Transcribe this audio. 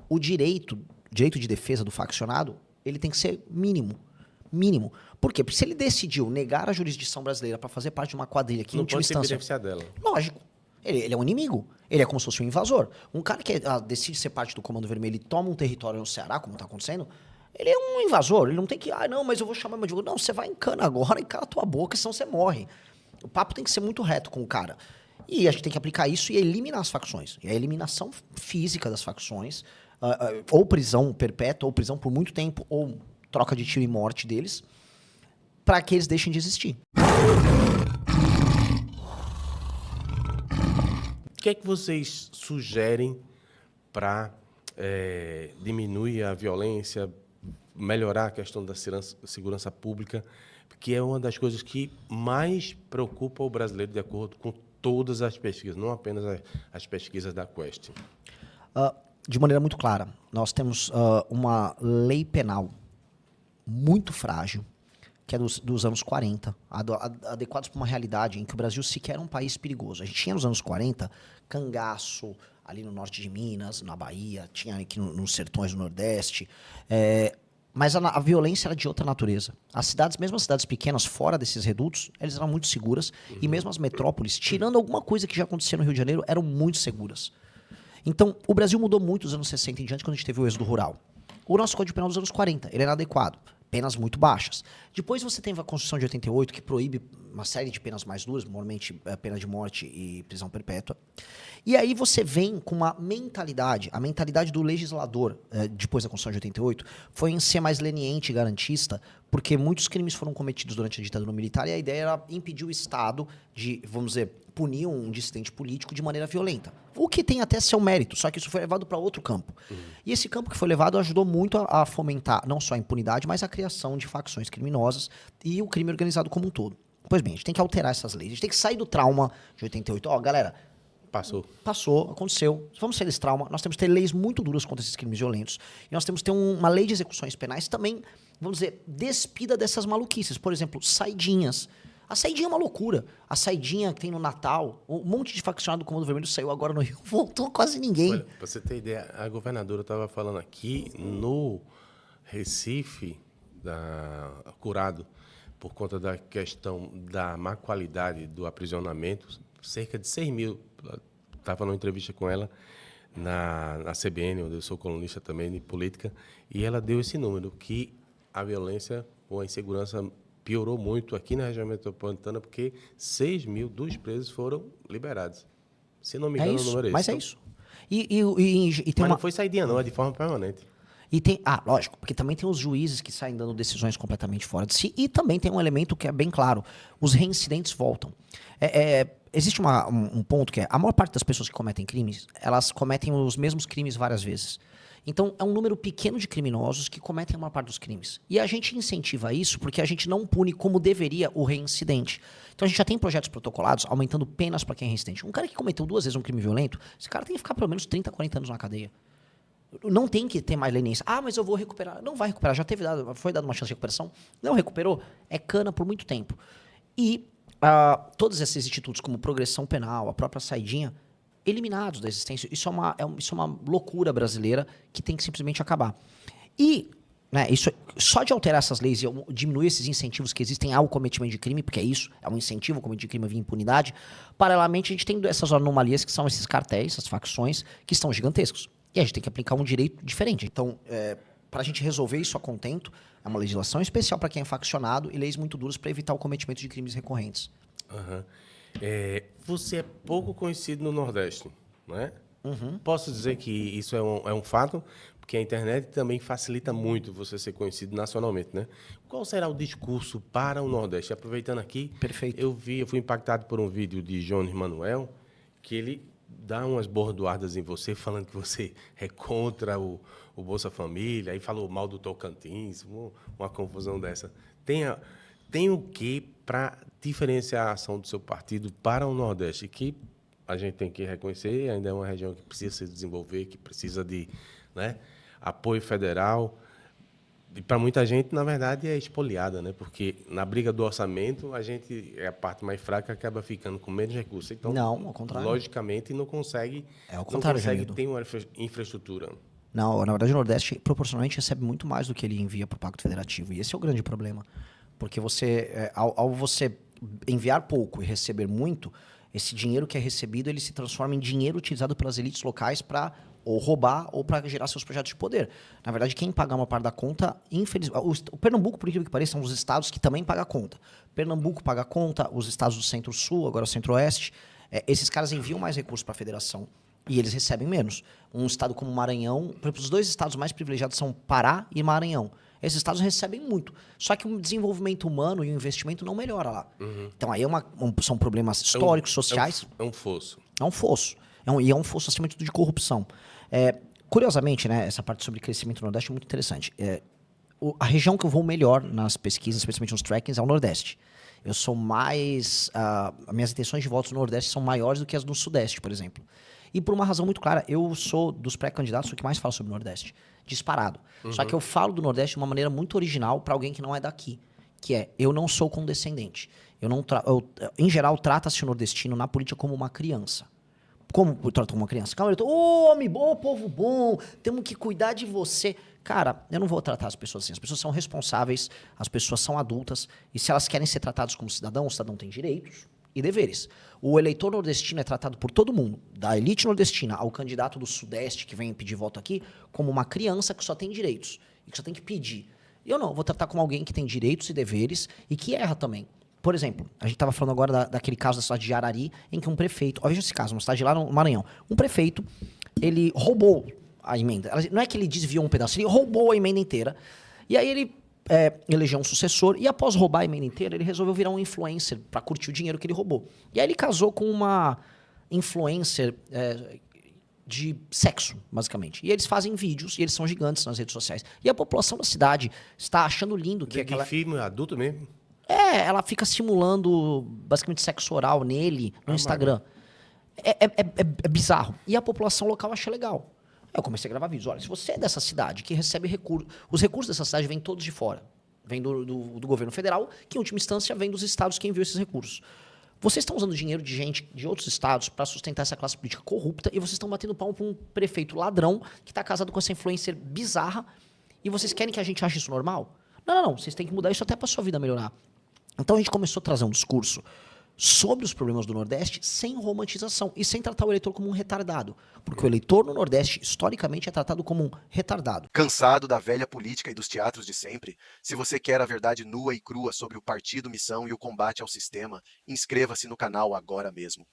o direito de defesa do faccionado, ele tem que ser mínimo. Mínimo. Por quê? Porque se ele decidiu negar a jurisdição brasileira para fazer parte de uma quadrilha que, em Não última pode se instância... beneficiar dela. Lógico. Ele é um inimigo. Ele é como se fosse um invasor. Um cara que decide ser parte do Comando Vermelho e toma um território no Ceará, como está acontecendo, ele é um invasor. Ele não tem que... não, mas eu vou chamar meu advogado. Não, você vai em cana agora e cala a tua boca, senão você morre. O papo tem que ser muito reto com o cara. E a gente tem que aplicar isso e eliminar as facções. E a eliminação física das facções, ou prisão perpétua, ou prisão por muito tempo, ou troca de tiro e morte deles, para que eles deixem de existir. O que é que vocês sugerem para diminuir a violência, melhorar a questão da segurança pública, que é uma das coisas que mais preocupa o brasileiro, de acordo com todas as pesquisas, não apenas as pesquisas da Quest? De maneira muito clara, nós temos uma lei penal muito frágil, que é dos anos 40, adequados para uma realidade em que o Brasil sequer era um país perigoso. A gente tinha nos anos 40 cangaço ali no norte de Minas, na Bahia, tinha aqui nos sertões do Nordeste, mas a violência era de outra natureza. As cidades, mesmo as cidades pequenas, fora desses redutos, elas eram muito seguras, e mesmo as metrópoles, tirando alguma coisa que já acontecia no Rio de Janeiro, eram muito seguras. Então, o Brasil mudou muito dos anos 60 em diante, quando a gente teve o êxodo rural. O nosso Código Penal dos anos 40, ele era inadequado. Penas muito baixas. Depois você tem a Constituição de 88, que proíbe uma série de penas mais duras, normalmente pena de morte e prisão perpétua. E aí você vem com uma mentalidade, a mentalidade do legislador, depois da Constituição de 88, foi em ser mais leniente e garantista, porque muitos crimes foram cometidos durante a ditadura militar e a ideia era impedir o Estado de, vamos dizer, punir um dissidente político de maneira violenta. O que tem até seu mérito, só que isso foi levado para outro campo. E esse campo que foi levado ajudou muito a fomentar não só a impunidade, mas a criação de facções criminosas e o crime organizado como um todo. Pois bem, a gente tem que alterar essas leis, a gente tem que sair do trauma de 88. Galera, passou, aconteceu, vamos sair desse trauma, nós temos que ter leis muito duras contra esses crimes violentos, e nós temos que ter uma lei de execuções penais também, vamos dizer, despida dessas maluquices. Por exemplo, saidinhas. A saidinha é uma loucura. A saidinha que tem no Natal, um monte de faccionado do Comando Vermelho saiu agora no Rio, voltou quase ninguém. Olha, pra você ter ideia, a governadora estava falando aqui no Recife, curado por conta da questão da má qualidade do aprisionamento, cerca de 6 mil. Estava numa entrevista com ela na CBN, onde eu sou colunista também de política, e ela deu esse número, que a violência ou a insegurança piorou muito aqui na região metropolitana, porque 6 mil dos presos foram liberados. Se não me engano, o número é esse. Mas é isso. Mas não foi saidinha, não, é de forma permanente. E tem, lógico, porque também tem os juízes que saem dando decisões completamente fora de si, e também tem um elemento que é bem claro, os reincidentes voltam. Existe um ponto que é, a maior parte das pessoas que cometem crimes, elas cometem os mesmos crimes várias vezes. Então, é um número pequeno de criminosos que cometem a maior parte dos crimes. E a gente incentiva isso porque a gente não pune como deveria o reincidente. Então, a gente já tem projetos protocolados aumentando penas para quem é reincidente. Um cara que cometeu 2 vezes um crime violento, esse cara tem que ficar pelo menos 30, 40 anos na cadeia. Não tem que ter mais leniência. Mas eu vou recuperar. Não vai recuperar. Foi dado uma chance de recuperação. Não recuperou. É cana por muito tempo. E todos esses institutos, como progressão penal, a própria saidinha, eliminados da existência. Isso é uma loucura brasileira que tem que simplesmente acabar. E só de alterar essas leis e diminuir esses incentivos que existem ao cometimento de crime, porque é um incentivo ao cometimento de crime via impunidade, paralelamente a gente tem essas anomalias que são esses cartéis, essas facções, que estão gigantescos. E a gente tem que aplicar um direito diferente. Então, para a gente resolver isso a contento, é uma legislação especial para quem é faccionado e leis muito duras para evitar o cometimento de crimes recorrentes. Uhum. Você é pouco conhecido no Nordeste, não é? Uhum. Posso dizer que isso é um fato, porque a internet também facilita muito você ser conhecido nacionalmente, né? Qual será o discurso para o Nordeste? Aproveitando aqui, perfeito. Eu fui impactado por um vídeo de Jones Manuel, que ele dá umas bordoadas em você, falando que você é contra o Bolsa Família, aí falou mal do Tocantins, uma confusão dessa. Tem o que para diferenciar a ação do seu partido para o Nordeste, que a gente tem que reconhecer, ainda é uma região que precisa se desenvolver, que precisa de apoio federal. E para muita gente, na verdade, é espoliada, né? Porque na briga do orçamento, a gente é a parte mais fraca, acaba ficando com menos recursos. Então, não, ao contrário. Logicamente, não consegue, ao contrário, ter uma infraestrutura. Não, na verdade o Nordeste proporcionalmente recebe muito mais do que ele envia para o Pacto Federativo. E esse é o grande problema. Porque ao você enviar pouco e receber muito, esse dinheiro que é recebido, ele se transforma em dinheiro utilizado pelas elites locais para ou roubar ou para gerar seus projetos de poder. Na verdade, quem paga uma parte da conta, infelizmente... O Pernambuco, por incrível que pareça, são os estados que também pagam a conta. Pernambuco paga a conta, os estados do Centro-Sul, agora o Centro-Oeste, esses caras enviam mais recursos para a federação e eles recebem menos. Um estado como Maranhão, por exemplo, os dois estados mais privilegiados são Pará e Maranhão. Esses estados recebem muito. Só que o desenvolvimento humano e o investimento não melhora lá. Então aí são problemas históricos, sociais. É um fosso. É um fosso. E é um fosso, acima de tudo, de corrupção. Curiosamente, né, essa parte sobre crescimento no Nordeste é muito interessante. A região que eu vou melhor nas pesquisas, especialmente nos trackings, é o Nordeste. Eu sou mais... as minhas intenções de votos no Nordeste são maiores do que as no Sudeste, por exemplo. E por uma razão muito clara, eu sou dos pré-candidatos o que mais fala sobre o Nordeste. Disparado. Só que eu falo do Nordeste de uma maneira muito original para alguém que não é daqui. Que eu não sou condescendente. Em geral, trata-se o nordestino na política como uma criança. Como trata uma criança? Calma, homem bom, povo bom, temos que cuidar de você. Cara, eu não vou tratar as pessoas assim. As pessoas são responsáveis, as pessoas são adultas, e se elas querem ser tratadas como cidadão, o cidadão tem direitos e deveres. O eleitor nordestino é tratado por todo mundo, da elite nordestina ao candidato do Sudeste que vem pedir voto aqui, como uma criança que só tem direitos e que só tem que pedir. E eu não, vou tratar como alguém que tem direitos e deveres e que erra também. Por exemplo, a gente estava falando agora daquele caso da cidade de Arari, em que um prefeito, veja esse caso, uma cidade lá no Maranhão, um prefeito, ele roubou a emenda. Não é que ele desviou um pedaço, ele roubou a emenda inteira. E aí ele elegeu um sucessor e após roubar a emenda inteira, ele resolveu virar um influencer para curtir o dinheiro que ele roubou. E aí ele casou com uma influencer de sexo, basicamente. E eles fazem vídeos e eles são gigantes nas redes sociais. E a população da cidade está achando lindo que aquela... filme adulto mesmo? Ela fica simulando basicamente sexo oral nele no Instagram. É bizarro. E a população local acha legal. Eu comecei a gravar vídeos. Olha, se você é dessa cidade que recebe recursos... Os recursos dessa cidade vêm todos de fora. Vêm do governo federal, que em última instância vem dos estados que enviam esses recursos. Vocês estão usando dinheiro de gente de outros estados para sustentar essa classe política corrupta e vocês estão batendo palmo para um prefeito ladrão que está casado com essa influencer bizarra e vocês querem que a gente ache isso normal? Não. Vocês têm que mudar isso até para sua vida melhorar. Então a gente começou a trazer um discurso sobre os problemas do Nordeste sem romantização e sem tratar o eleitor como um retardado. Porque o eleitor no Nordeste, historicamente, é tratado como um retardado. Cansado da velha política e dos teatros de sempre? Se você quer a verdade nua e crua sobre o partido, missão e o combate ao sistema, inscreva-se no canal agora mesmo.